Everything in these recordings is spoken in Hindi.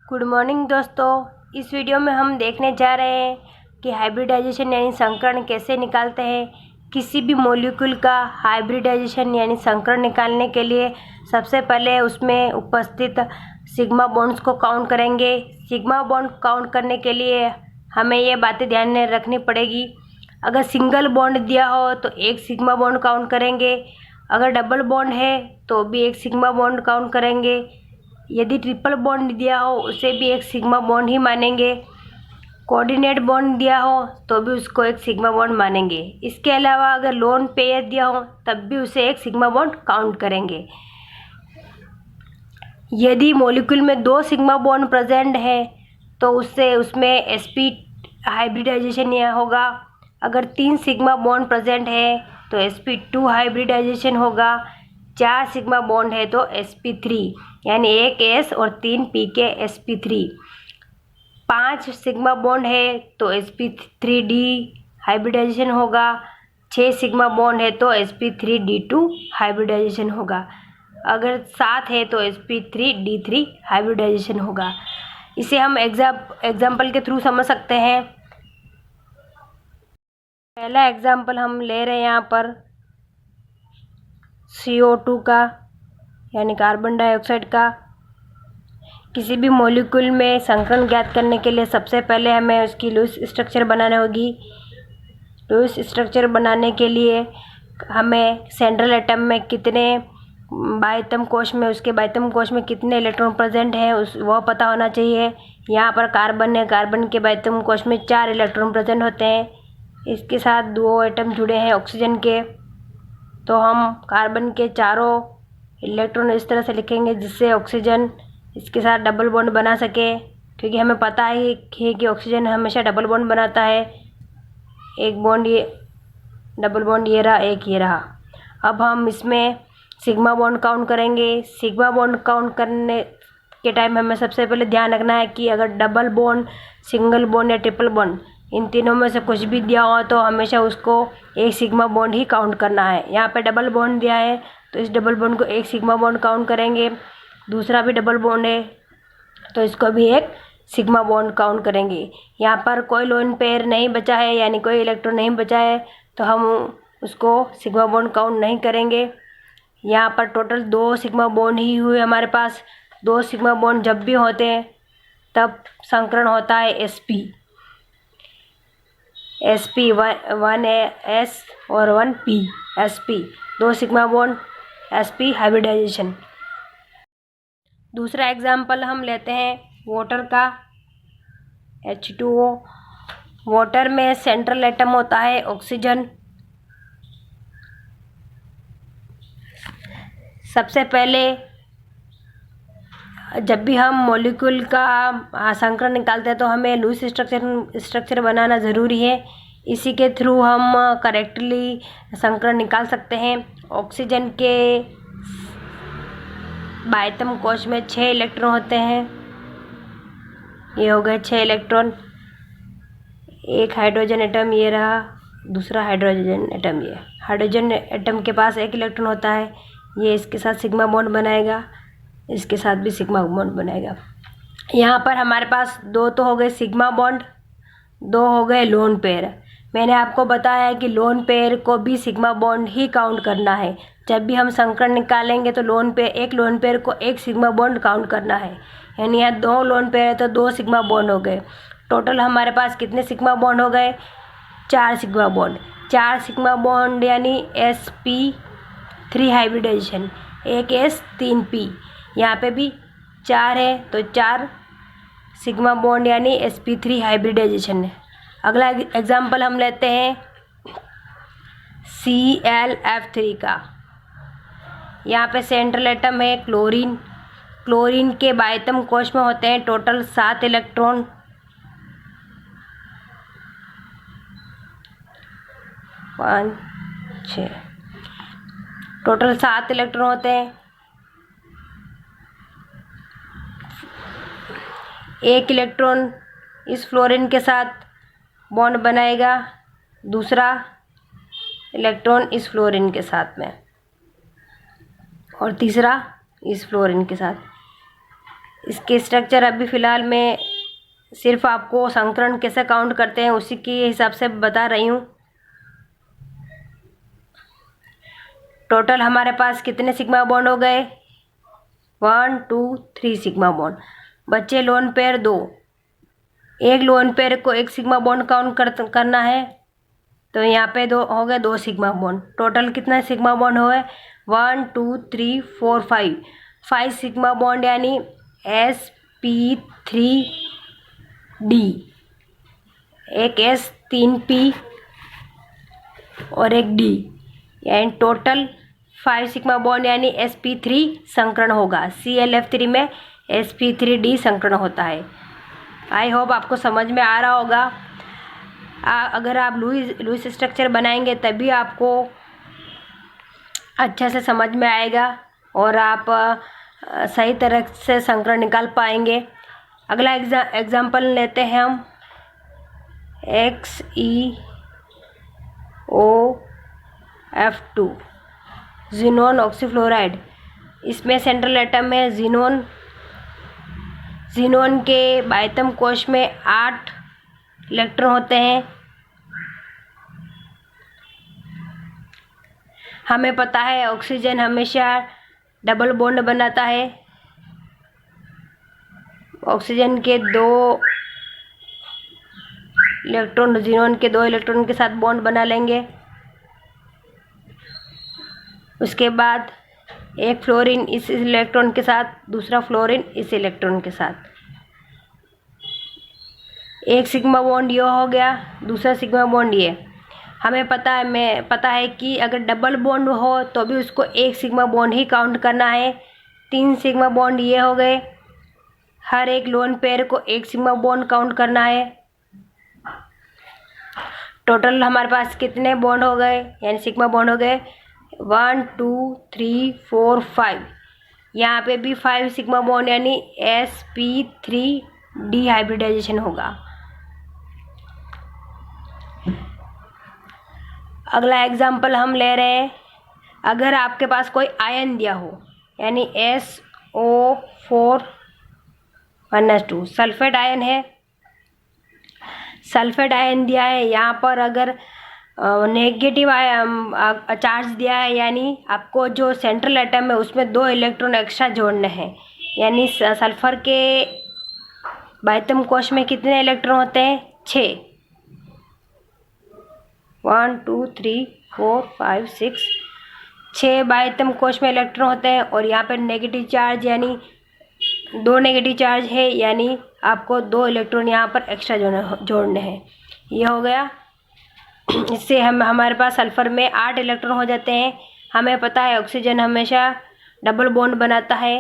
गुड मॉर्निंग दोस्तों। इस वीडियो में हम देखने जा रहे हैं कि हाइब्रिडाइजेशन यानी संकरण कैसे निकालते हैं। किसी भी मॉलिक्यूल का हाइब्रिडाइजेशन यानी संकरण निकालने के लिए सबसे पहले उसमें उपस्थित सिग्मा बॉन्ड्स को काउंट करेंगे। सिग्मा बॉन्ड काउंट करने के लिए हमें ये बातें ध्यान में रखनी पड़ेगी। अगर सिंगल बॉन्ड दिया हो तो एक सिग्मा बॉन्ड काउंट करेंगे, अगर डबल बॉन्ड है तो भी एक सिग्मा बॉन्ड काउंट करेंगे, यदि ट्रिपल बॉन्ड दिया हो उसे भी एक सिग्मा बॉन्ड ही मानेंगे, कोऑर्डिनेट बॉन्ड दिया हो तो भी उसको एक सिग्मा बॉन्ड मानेंगे। इसके अलावा अगर लोन पेयर दिया हो तब भी उसे एक सिग्मा बॉन्ड काउंट करेंगे। यदि मॉलिक्यूल में 2 सिग्मा बॉन्ड प्रेजेंट है तो उसमें sp हाइब्रिडाइजेशन यह होगा। अगर 3 सिग्मा बॉन्ड प्रेजेंट है तो sp2 हाइब्रिडाइजेशन होगा। 4 सिग्मा बॉन्ड है तो sp3 यानी 1 s और 3 p के sp3। 5 सिग्मा बॉन्ड है तो sp3d हाइब्रिडाइजेशन होगा। 6 सिग्मा बॉन्ड है तो sp3d2 हाइब्रिडाइजेशन होगा। अगर 7 है तो sp3d3 हाइब्रिडाइजेशन होगा। इसे हम एग्जाम्पल के थ्रू समझ सकते हैं। पहला एग्जाम्पल हम ले रहे हैं यहाँ पर CO2 का यानी कार्बन डाइऑक्साइड का। किसी भी मॉलिक्यूल में संकरण ज्ञात करने के लिए सबसे पहले हमें उसकी लुईस स्ट्रक्चर बनानी होगी। लुईस स्ट्रक्चर बनाने के लिए हमें सेंट्रल एटम में कितने बाह्यतम कोश में उसके बाह्यतम कोश में कितने इलेक्ट्रॉन प्रेजेंट है वह पता होना चाहिए। यहाँ पर कार्बन है, कार्बन के बाह्यतम कोश में 4 इलेक्ट्रॉन प्रेजेंट होते हैं। इसके साथ 2 एटम जुड़े हैं ऑक्सीजन के, तो हम कार्बन के चारों इलेक्ट्रॉन इस तरह से लिखेंगे जिससे ऑक्सीजन इसके साथ डबल बॉन्ड बना सके, क्योंकि हमें पता है कि ऑक्सीजन हमेशा डबल बॉन्ड बनाता है। एक बॉन्ड ये डबल बॉन्ड ये रहा, एक ये रहा। अब हम इसमें सिग्मा बॉन्ड काउंट करेंगे। सिग्मा बॉन्ड काउंट करने के टाइम हमें सबसे पहले ध्यान रखना है कि अगर डबल बॉन्ड, सिंगल बॉन्ड या ट्रिपल बॉन्ड इन तीनों में से कुछ भी दिया हो तो हमेशा उसको एक सिग्मा बॉन्ड ही काउंट करना है। यहाँ पे डबल बॉन्ड दिया है तो इस डबल बॉन्ड को एक सिग्मा बॉन्ड काउंट करेंगे। दूसरा भी डबल बॉन्ड है तो इसको भी एक सिग्मा बॉन्ड काउंट करेंगे। यहाँ पर कोई लोन पेयर नहीं बचा है यानी कोई इलेक्ट्रॉन नहीं बचा है तो हम उसको सिग्मा बॉन्ड काउंट नहीं करेंगे। यहाँ पर टोटल 2 सिग्मा बॉन्ड ही हुए हमारे पास। 2 सिग्मा बॉन्ड जब भी होते हैं तब संकरण होता है sp 1 s और 1 p sp 2 sigma bond sp hybridisation. दूसरा एग्जाम्पल हम लेते हैं वाटर का, H2O। वाटर में सेंट्रल एटम होता है ऑक्सीजन। सबसे पहले जब भी हम मॉलिक्यूल का संकरण निकालते हैं तो हमें लुईस स्ट्रक्चर बनाना ज़रूरी है। इसी के थ्रू हम करेक्टली संकरण निकाल सकते हैं। ऑक्सीजन के बाह्यतम कोश में 6 इलेक्ट्रॉन होते हैं। ये हो गए 6 इलेक्ट्रॉन। एक हाइड्रोजन एटम ये रहा, दूसरा हाइड्रोजन एटम ये। हाइड्रोजन एटम के पास 1 इलेक्ट्रॉन होता है, ये इसके साथ सिग्मा बॉन्ड बनाएगा, इसके साथ भी सिग्मा बॉन्ड बनाएगा। यहाँ पर हमारे पास 2 तो हो गए सिग्मा बॉन्ड, 2 हो गए लोन पेयर। मैंने आपको बताया है कि लोन पेयर को भी सिग्मा बॉन्ड ही काउंट करना है। जब भी हम संकरण निकालेंगे तो एक लोन पेयर को एक सिग्मा बॉन्ड काउंट करना है। यानी यहाँ 2 लोन पेयर है तो 2 सिग्मा बॉन्ड हो गए। टोटल हमारे पास कितने सिग्मा बॉन्ड हो गए? 4 सिग्मा बॉन्ड। 4 सिग्मा बॉन्ड यानी sp3 हाइब्रिडाइजेशन, 1 s 3 p। यहाँ पे भी 4 है तो 4 सिग्मा बॉन्ड यानी sp3 हाइब्रिडाइजेशन है। अगला एग्जाम्पल हम लेते हैं ClF3 का। यहाँ पे सेंट्रल एटम है क्लोरीन। क्लोरीन के बाह्यतम कोश में होते हैं टोटल 7 इलेक्ट्रॉन। टोटल 7 इलेक्ट्रॉन होते हैं। एक इलेक्ट्रॉन इस फ्लोरीन के साथ बॉन्ड बनाएगा, दूसरा इलेक्ट्रॉन इस फ्लोरीन के साथ में और तीसरा इस फ्लोरीन के साथ। इसके स्ट्रक्चर अभी फ़िलहाल मैं सिर्फ आपको संकरण कैसे काउंट करते हैं उसी के हिसाब से बता रही हूँ। टोटल हमारे पास कितने सिग्मा बॉन्ड हो गए? 1 2 3 सिग्मा बॉन्ड। बच्चे लोन पेयर 2। एक लोन पेयर को एक सिग्मा बॉन्ड काउंट करना है, तो यहाँ पे दो हो गए 2 सिग्मा बॉन्ड। टोटल कितने सिग्मा बॉन्ड हुए? 1 2 3 4 5। 5 सिग्मा बॉन्ड यानी sp3d, एक s 3 p और एक d, यानी टोटल 5 सिग्मा बॉन्ड यानी sp3 संकरण होगा। ClF3 में sp3d संकरण होता है। आई होप आपको समझ में आ रहा होगा। अगर आप लुईस स्ट्रक्चर बनाएंगे तभी आपको अच्छा से समझ में आएगा और आप सही तरह से संकरण निकाल पाएंगे। अगला एग्जाम्पल लेते हैं हम XeOF2 ज़ीनोन ऑक्सीफ्लोराइड। इसमें सेंट्रल एटम है ज़ीनोन। ज़ीनोन के बाह्यतम कोश में 8 इलेक्ट्रॉन होते हैं। हमें पता है ऑक्सीजन हमेशा डबल बॉन्ड बनाता है। ऑक्सीजन के 2 इलेक्ट्रॉन ज़ीनोन के 2 इलेक्ट्रॉन के साथ बॉन्ड बना लेंगे। उसके बाद एक फ्लोरीन इस इलेक्ट्रॉन के साथ, दूसरा फ्लोरीन इस इलेक्ट्रॉन के साथ। एक सिग्मा बॉन्ड ये हो गया, दूसरा सिग्मा बॉन्ड ये। हमें पता है कि अगर डबल बॉन्ड हो तो भी उसको एक सिग्मा बॉन्ड ही काउंट करना है। 3 सिग्मा बॉन्ड ये हो गए। हर एक लोन पेयर को एक सिग्मा बॉन्ड काउंट करना है। टोटल हमारे पास कितने बॉन्ड हो गए यानी सिग्मा बॉन्ड हो गए? 1 2 3 4 5। यहाँ पे भी 5 सिग्मा बॉन्ड यानी sp3d हाइब्रिडाइजेशन होगा। अगला एग्जाम्पल हम ले रहे हैं। अगर आपके पास कोई आयन दिया हो यानी SO4 सल्फेट आयन है। सल्फेट आयन दिया है, यहाँ पर अगर नेगेटिव चार्ज दिया है यानी आपको जो सेंट्रल एटम है उसमें 2 इलेक्ट्रॉन एक्स्ट्रा जोड़ने हैं। यानी सल्फर के बाह्यतम कोश में कितने इलेक्ट्रॉन होते हैं? 6। 1 2 3 4 5 6। 6 बाह्यतम कोश में इलेक्ट्रॉन होते हैं और यहाँ पर नेगेटिव चार्ज यानी 2 नेगेटिव चार्ज है, यानी आपको 2 इलेक्ट्रॉन यहाँ पर एक्स्ट्रा जोड़ने हैं। ये हो गया। इससे हमारे पास सल्फर में 8 इलेक्ट्रॉन हो जाते हैं। हमें पता है ऑक्सीजन हमेशा डबल बॉन्ड बनाता है।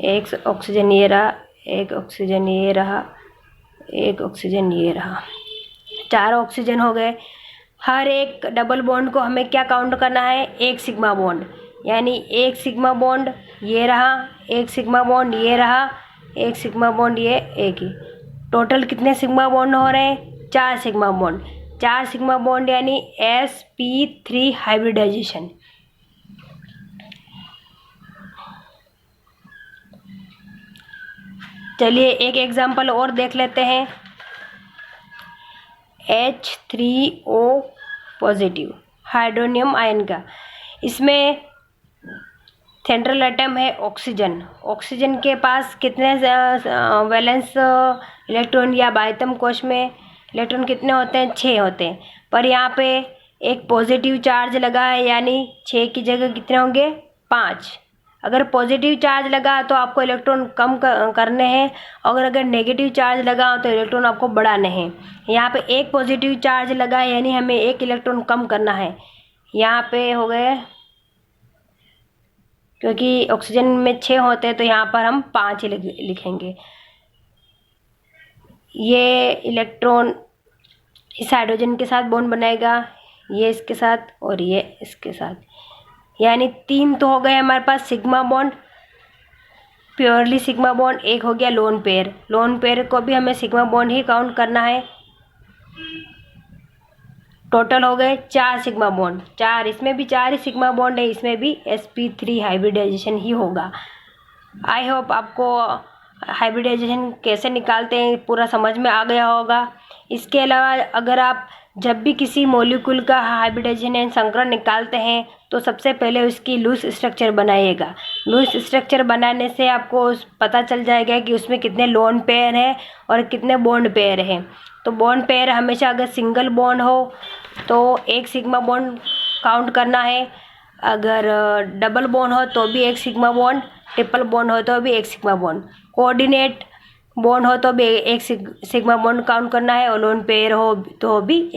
एक ऑक्सीजन ये रहा, एक ऑक्सीजन ये रहा, एक ऑक्सीजन ये रहा। 4 ऑक्सीजन हो गए। हर एक डबल बॉन्ड को हमें क्या काउंट करना है? एक सिग्मा बॉन्ड, यानी एक सिग्मा बॉन्ड ये रहा, एक सिग्मा बॉन्ड ये रहा, एक सिग्मा बॉन्ड ये, एक ही। टोटल कितने सिग्मा बॉन्ड हो रहे हैं? 4 सिग्मा बॉन्ड। 4 सिग्मा बॉन्ड यानी sp3 हाइब्रिडाइजेशन। चलिए एक एग्जांपल और देख लेते हैं। H3O पॉजिटिव हाइड्रोनियम आयन का। इसमें सेंट्रल एटम है ऑक्सीजन। ऑक्सीजन के पास कितने वैलेंस इलेक्ट्रॉन या बाह्यतम कोश में इलेक्ट्रॉन कितने होते हैं? 6 होते हैं। पर यहाँ पे एक पॉजिटिव चार्ज लगा है यानी 6 की जगह कितने होंगे? 5। अगर पॉजिटिव चार्ज लगा तो आपको इलेक्ट्रॉन कम करने हैं, और अगर नेगेटिव चार्ज लगा तो इलेक्ट्रॉन आपको बढ़ाने हैं। यहाँ पे एक पॉजिटिव चार्ज लगा है यानी हमें एक इलेक्ट्रॉन कम करना है। यहाँ पे हो गए, क्योंकि ऑक्सीजन में 6 होते हैं तो यहाँ पर हम 5 ही लिखेंगे। ये इलेक्ट्रॉन इस हाइड्रोजन के साथ बॉन्ड बनाएगा, ये इसके साथ और ये इसके साथ, यानी 3 तो हो गए हमारे पास sigma bond, purely sigma bond. एक हो गया लोन पेयर। लोन पेयर को भी हमें सिग्मा बॉन्ड ही काउंट करना है। टोटल हो गए 4 सिग्मा बॉन्ड, 4 इसमें भी 4 ही सिग्मा बॉन्ड है, इसमें भी sp3 हाइब्रिडाइजेशन ही होगा। आई होप आपको हाइब्रिडाइजेशन कैसे निकालते हैं पूरा समझ में आ गया होगा। इसके अलावा अगर आप जब भी किसी मॉलिक्यूल का हाइब्रिडाइजेशन यानी संकरण निकालते हैं तो सबसे पहले उसकी लूज स्ट्रक्चर बनाइएगा। लूज स्ट्रक्चर बनाने से आपको पता चल जाएगा कि उसमें कितने लोन पेयर हैं और कितने बॉन्ड पेयर हैं। तो बॉन्ड पेयर हमेशा अगर सिंगल बॉन्ड हो तो 1 सिग्मा बॉन्ड काउंट करना है, अगर डबल बॉन्ड हो तो भी 1 सिग्मा बॉन्ड, ट्रिपल बॉन्ड हो तो भी 1 सिग्मा बॉन्ड, कोऑर्डिनेट बॉन्ड हो तो भी 1 सिग्मा बॉन्ड काउंट करना है और लोन पेयर हो तो भी 1